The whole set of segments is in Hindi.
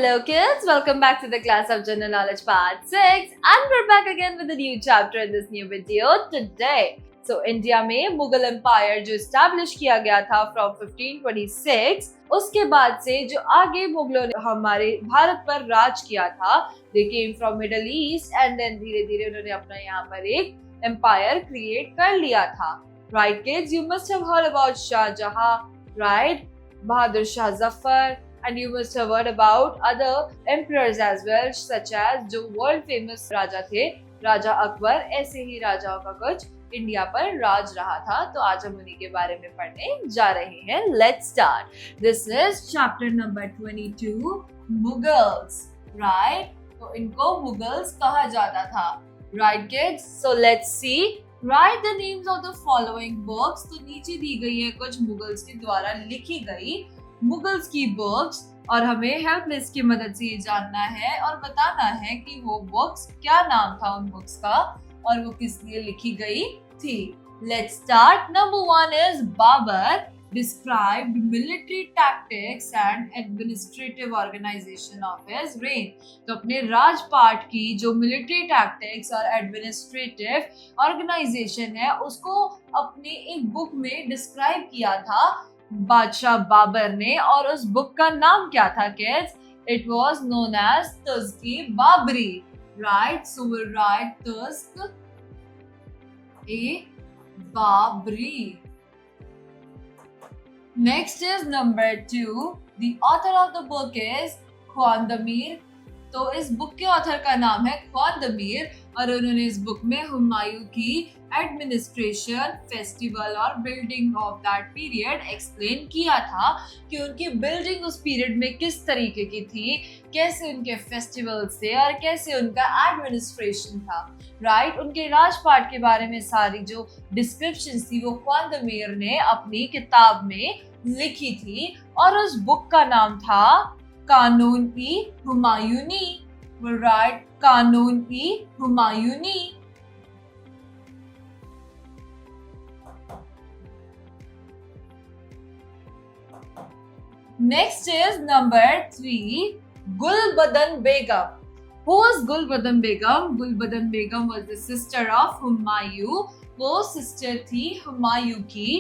Hello kids, welcome back to the class of General Knowledge part 6 and we're back again with a new chapter in this new video today. So India में मुगल एम्पायर जो establish किया गया था from 1526, उसके बाद से जो आगे मुगलों ने हमारे भारत पर राज किया था, they came from Middle East and then धीरे धीरे उन्होंने अपना यहाँ पर एक empire create कर लिया था. Right kids, you must have heard about Shah Jahan, right? Bahadur Shah Zafar. And you must have heard about other emperors as well, such as जो world famous राजा थे, राजा अकबर. ऐसे ही राजाओं का कुछ इंडिया पर राज रहा था. तो आज हम उन्हीं के बारे में पढ़ने जा रहे हैं. Let's start. This is chapter number 22, Mughals, right? तो इनको मुगल्स कहा जाता था, right kids? So let's see. Write the names of the following books. तो नीचे दी गई है कुछ मुगल्स के द्वारा लिखी गई मुगल्स की बुक्स और हमें हेल्प लिस्ट की मदद से ये जानना है और बताना है कि वो बुक्स क्या नाम था उन बुक्स का और वो किस लिए लिखी गई थी. Let's start. Number 1 is Babur described military tactics and administrative organization of his reign. तो अपने राजपाट की जो military tactics और administrative organization है उसको अपने एक बुक में डिस्क्राइब किया था बादशाह बाबर ने और उस बुक का नाम क्या था kids? It was known as Tazk-e-Babri, right? So we'll write Tazk-e-Babri. Next is number 2. The author of the book is ख्वान Damir. तो इस बुक के ऑथर का नाम है ख्वान दमीर और उन्होंने इस बुक में हुमायूं की एडमिनिस्ट्रेशन, फेस्टिवल और building of that period explain किया था कि उनकी बिल्डिंग उस पीरियड में किस तरीके की थी, कैसे उनके फेस्टिवल्स थे और कैसे उनका एडमिनिस्ट्रेशन था, राइट? उनके राजपाट के बारे में सारी जो डिस्क्रिप्शन थी वो ख्वान दमीर ने अपनी किताब में लिखी थी और उस बुक का नाम था कानून-ई-हुमायूनी. We'll write कानून-ई-हुमायूनी. Next is number 3, Gulbadan Begum. Who was Gulbadan Begum? Gulbadan Begum was the sister of Humayun. वो सिस्टर थी हुमायूं की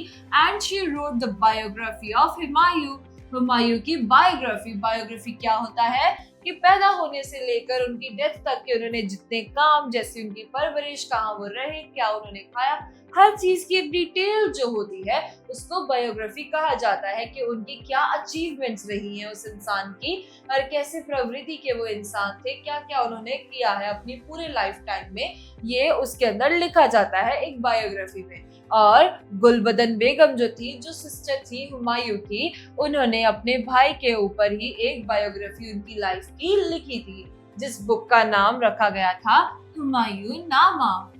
and she wrote the biography of Humayun. Humayun की बायोग्राफी क्या होता है कि पैदा होने से लेकर उनकी डेथ तक के उन्होंने जितने काम, जैसे उनकी परवरिश, कहाँ वो रहे, क्या उन्होंने खाया, हर चीज की एक डिटेल जो होती है उसको बायोग्राफी कहा जाता है कि उनकी क्या अचीवमेंट्स रही हैं उस इंसान की और कैसे प्रवृत्ति के वो इंसान थे, क्या क्या उन्होंने किया है अपनी पूरे लाइफ टाइम में, ये उसके अंदर लिखा जाता है एक बायोग्राफी में. और गुलबदन बेगम जो थी, जो सिस्टर थी हुमायूं की, उन्होंने अपने भाई के ऊपर ही एक बायोग्राफी उनकी लाइफ की लिखी थी जिस बुक का नाम रखा गया था हुमायूं नामा.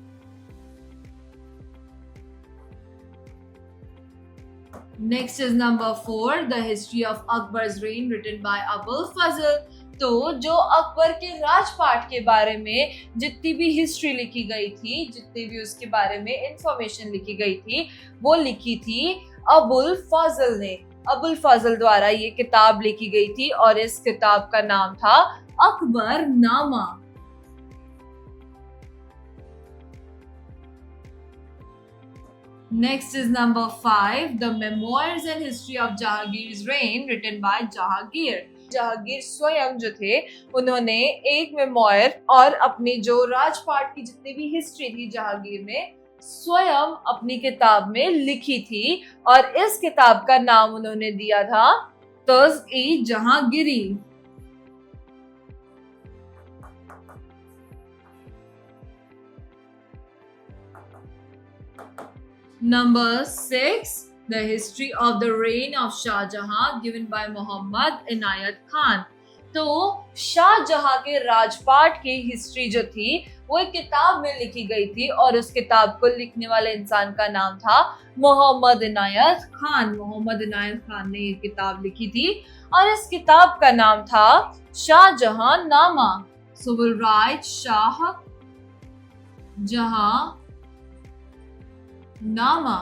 Next is number 4, the history of Akbar's reign written by Abul Fazl. तो जो अकबर के राजपाट के बारे में जितनी भी हिस्ट्री लिखी गई थी, जितनी भी उसके बारे में इंफॉर्मेशन लिखी गई थी, वो लिखी थी अबुल फजल ने. अबुल फजल द्वारा ये किताब लिखी गई थी और इस किताब का नाम था अकबर नामा. Next is number 5, the memoirs and history of Jahangir's reign written by Jahangir. Jahangir स्वयं जो थे उन्होंने एक मेमोयर और अपनी जो राजपाट की जितनी भी हिस्ट्री थी जहांगीर ने स्वयं अपनी किताब में लिखी थी और इस किताब का नाम उन्होंने दिया था तज़-ई-जहांगीरी. Number 6, the history of the reign of Shah Jahan given by Muhammad Inayat Khan. तो शाहजहां के राजपाट की हिस्ट्री जो थी वो एक किताब में लिखी गई थी और उस किताब को लिखने वाले इंसान का नाम था मोहम्मद इनायत खान. मोहम्मद इनायत खान ने ये किताब लिखी थी और इस किताब का नाम था शाहजहां नामा. So we'll write शाहजहां नामा.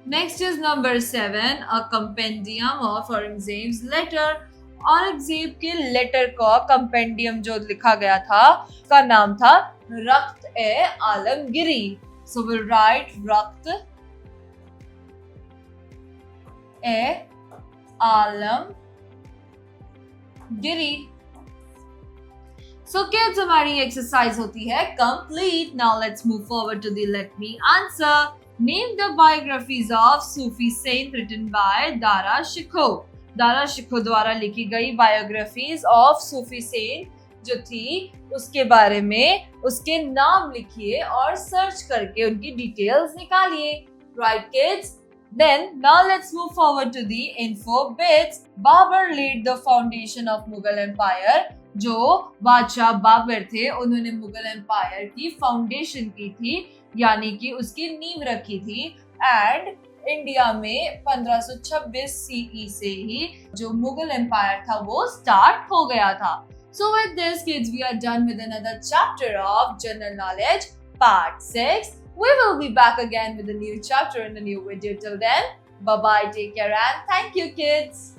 Next is number 7, a compendium of Aurangzeb's letter. Aurangzeb के लेटर का कंपेंडियम जो लिखा गया था का नाम था रख्त ए आलमगिरी. So we'll write रख्त ए आलमगिरी. So kids, हमारी एक्सरसाइज होती है complete. Now let's move forward to the let me answer. Name the biographies of Sufi saint written by Dara Shikoh. Dara शिखो द्वारा लिखी गई बायोग्राफीज ऑफ सूफी सेंट जो थी उसके बारे में उसके नाम लिखिए और सर्च करके उनकी डिटेल्स निकालिए. Right kids? Then now let's move forward to the info bits. Babur laid the foundation of Mughal Empire. जो बादशाह बाबर थे उन्होंने मुगल एम्पायर की फाउंडेशन की थी यानी कि उसकी नींव रखी थी. एंड इंडिया में 1526 सीई से ही जो मुगल एम्पायर था वो स्टार्ट हो गया था. So with this kids we are done with another chapter of general knowledge part 6. We will be back again with a new chapter in a new video. Till then, bye bye, take care and thank you kids.